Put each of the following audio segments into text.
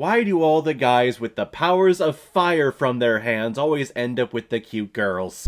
Why do all the guys with the powers of fire from their hands always end up with the cute girls?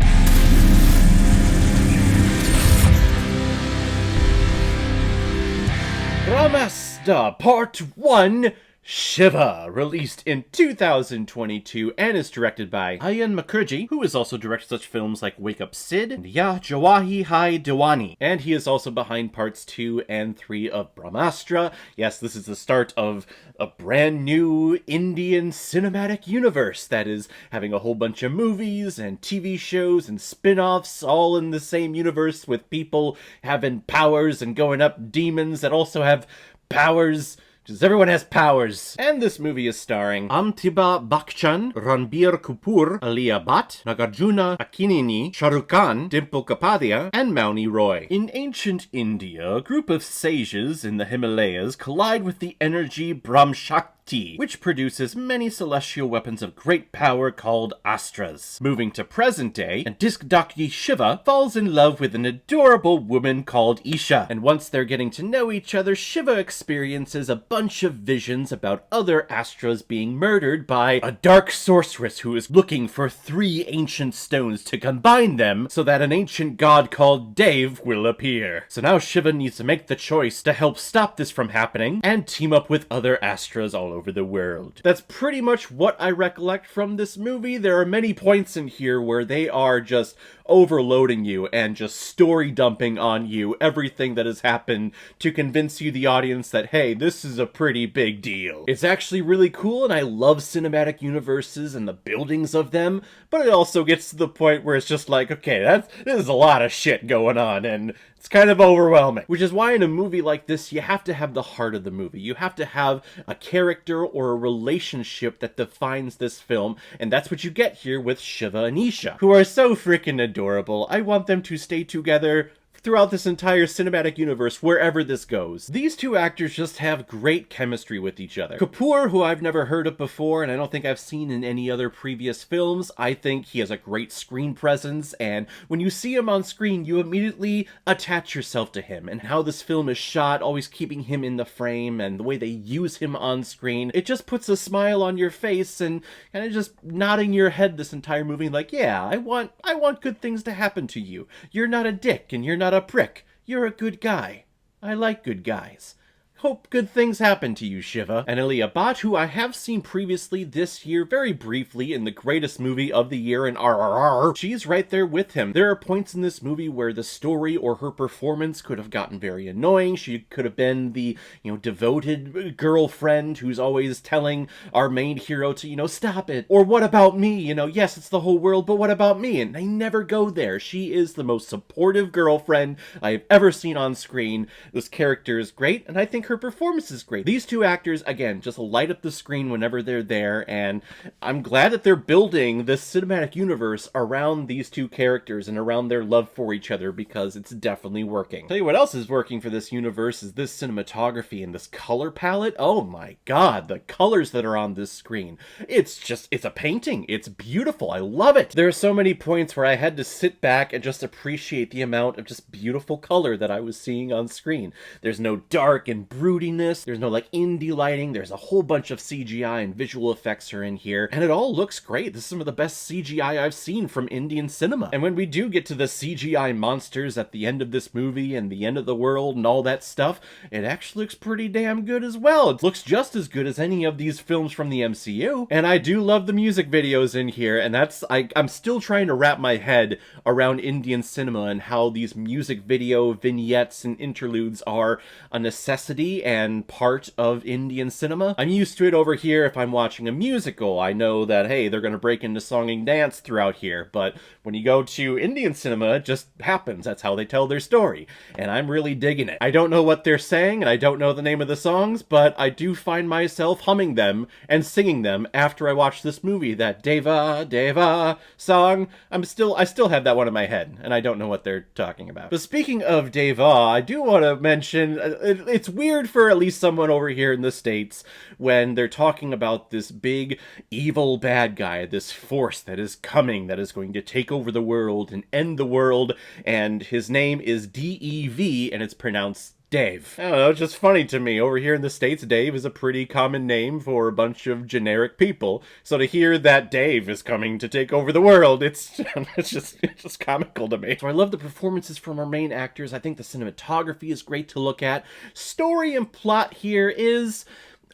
Brahmastra Part 1 Shiva, released in 2022 and is directed by Ayan Mukherjee, who has also directed such films like Wake Up Sid and Ya Jawahi Hai Diwani. And he is also behind parts 2 and 3 of Brahmastra. Yes, this is the start of a brand new Indian cinematic universe that is having a whole bunch of movies and TV shows and spin-offs all in the same universe with people having powers and going up demons that also have powers. Because everyone has powers. And this movie is starring Amitabh Bachchan, Ranbir Kapoor, Alia Bhatt, Nagarjuna Akkineni, Shah Rukh Khan, Dimple Kapadia, and Mouni Roy. In ancient India, a group of sages in the Himalayas collide with the energy Brahm-shakti, which produces many celestial weapons of great power called astras. Moving to present day, and Diskdakyi Shiva falls in love with an adorable woman called Isha, and once they're getting to know each other, Shiva experiences a bunch of visions about other astras being murdered by a dark sorceress who is looking for 3 ancient stones to combine them so that an ancient god called Dev will appear. So now Shiva needs to make the choice to help stop this from happening and team up with other astras all over the world. That's pretty much what I recollect from this movie. There are many points in here where they are just overloading you and just story dumping on you everything that has happened to convince you, the audience, that hey, this is a pretty big deal. It's actually really cool, and I love cinematic universes and the buildings of them, but it also gets to the point where it's just like, okay, this is a lot of shit going on, and it's kind of overwhelming. Which is why in a movie like this, you have to have the heart of the movie. You have to have a character or a relationship that defines this film, and that's what you get here with Shiva and Isha, who are so freaking adorable. I want them to stay together throughout this entire cinematic universe, wherever this goes. These two actors just have great chemistry with each other. Kapoor, who I've never heard of before, and I don't think I've seen in any other previous films, I think he has a great screen presence, and when you see him on screen, you immediately attach yourself to him, and how this film is shot, always keeping him in the frame, and the way they use him on screen, it just puts a smile on your face, and kind of just nodding your head this entire movie, like, yeah, I want good things to happen to you. You're not a dick, and you're not a prick. You're a good guy. I like good guys. Hope good things happen to you, Shiva. And Alia Bhatt, who I have seen previously this year, very briefly, in the greatest movie of the year in RRR, she's right there with him. There are points in this movie where the story or her performance could have gotten very annoying. She could have been the, devoted girlfriend who's always telling our main hero to, stop it. Or what about me? Yes, it's the whole world, but what about me? And they never go there. She is the most supportive girlfriend I have ever seen on screen. This character is great, and I think her performance is great. These two actors, again, just light up the screen whenever they're there, and I'm glad that they're building this cinematic universe around these two characters and around their love for each other, because it's definitely working. Tell you what else is working for this universe is this cinematography and this color palette. Oh my god, the colors that are on this screen. It's a painting. It's beautiful. I love it. There are so many points where I had to sit back and just appreciate the amount of just beautiful color that I was seeing on screen. There's no dark and broodiness, there's no indie lighting, there's a whole bunch of CGI and visual effects are in here, and it all looks great. This is some of the best CGI I've seen from Indian cinema. And when we do get to the CGI monsters at the end of this movie and the end of the world and all that stuff, it actually looks pretty damn good as well. It looks just as good as any of these films from the MCU. And I do love the music videos in here, and I'm still trying to wrap my head around Indian cinema and how these music video vignettes and interludes are a necessity and part of Indian cinema. I'm used to it over here if I'm watching a musical. I know that, hey, they're gonna break into song and dance throughout here, but when you go to Indian cinema, it just happens. That's how they tell their story, and I'm really digging it. I don't know what they're saying, and I don't know the name of the songs, but I do find myself humming them and singing them after I watch this movie. That Deva, Deva song, I still have that one in my head, and I don't know what they're talking about. But speaking of Deva, I do want to mention, it's weird for at least someone over here in the States when they're talking about this big evil bad guy, this force that is coming, that is going to take over the world and end the world, and his name is DEV, and it's pronounced Dave. I don't know, it's just funny to me. Over here in the States, Dave is a pretty common name for a bunch of generic people. So to hear that Dave is coming to take over the world, it's just comical to me. So I love the performances from our main actors. I think the cinematography is great to look at. Story and plot here is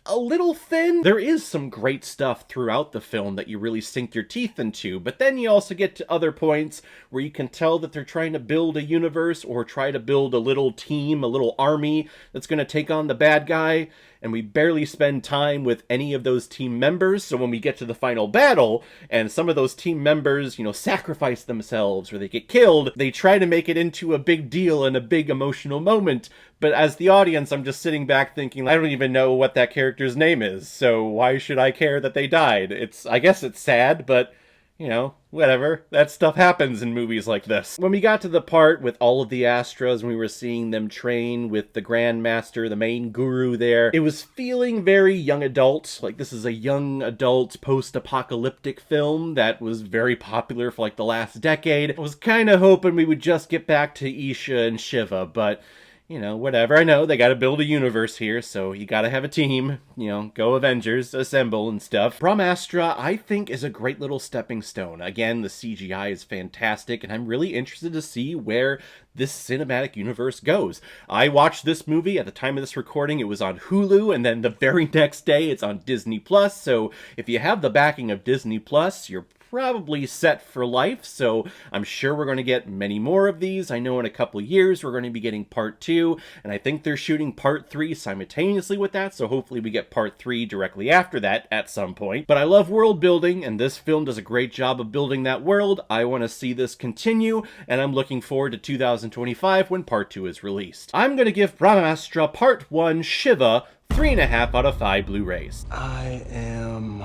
a little thin. There is some great stuff throughout the film that you really sink your teeth into, but then you also get to other points where you can tell that they're trying to build a universe or try to build a little team, a little army that's going to take on the bad guy, and we barely spend time with any of those team members. So when we get to the final battle and some of those team members, sacrifice themselves or they get killed, they try to make it into a big deal and a big emotional moment. But as the audience, I'm just sitting back thinking, I don't even know what that character's name is, so why should I care that they died? I guess it's sad, but whatever. That stuff happens in movies like this. When we got to the part with all of the Astras and we were seeing them train with the Grandmaster, the main guru there, it was feeling very young adult. Like, this is a young adult post-apocalyptic film that was very popular for like the last decade. I was kind of hoping we would just get back to Isha and Shiva, but whatever. I know they gotta build a universe here, so you gotta have a team. Go Avengers, assemble and stuff. Brahmastra, I think, is a great little stepping stone. Again, the CGI is fantastic, and I'm really interested to see where this cinematic universe goes. I watched this movie at the time of this recording. It was on Hulu, and then the very next day it's on Disney+, so if you have the backing of Disney+, you're probably set for life, so I'm sure we're going to get many more of these. I know in a couple years we're going to be getting part 2, and I think they're shooting part 3 simultaneously with that, so hopefully we get part 3 directly after that at some point. But I love world building, and this film does a great job of building that world. I want to see this continue, and I'm looking forward to 2025 when part 2 is released. I'm going to give Brahmastra Part 1 Shiva 3.5 out of 5 Blu-rays. I am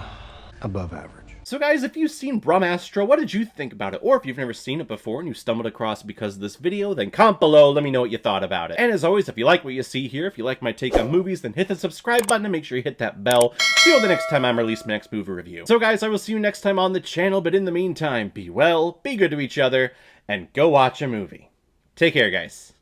above average. So guys, if you've seen Brahmastra, what did you think about it? Or if you've never seen it before and you stumbled across it because of this video, then comment below, let me know what you thought about it. And as always, if you like what you see here, if you like my take on movies, then hit the subscribe button and make sure you hit that bell so you'll know the next time I release my next movie review. So guys, I will see you next time on the channel, but in the meantime, be well, be good to each other, and go watch a movie. Take care, guys.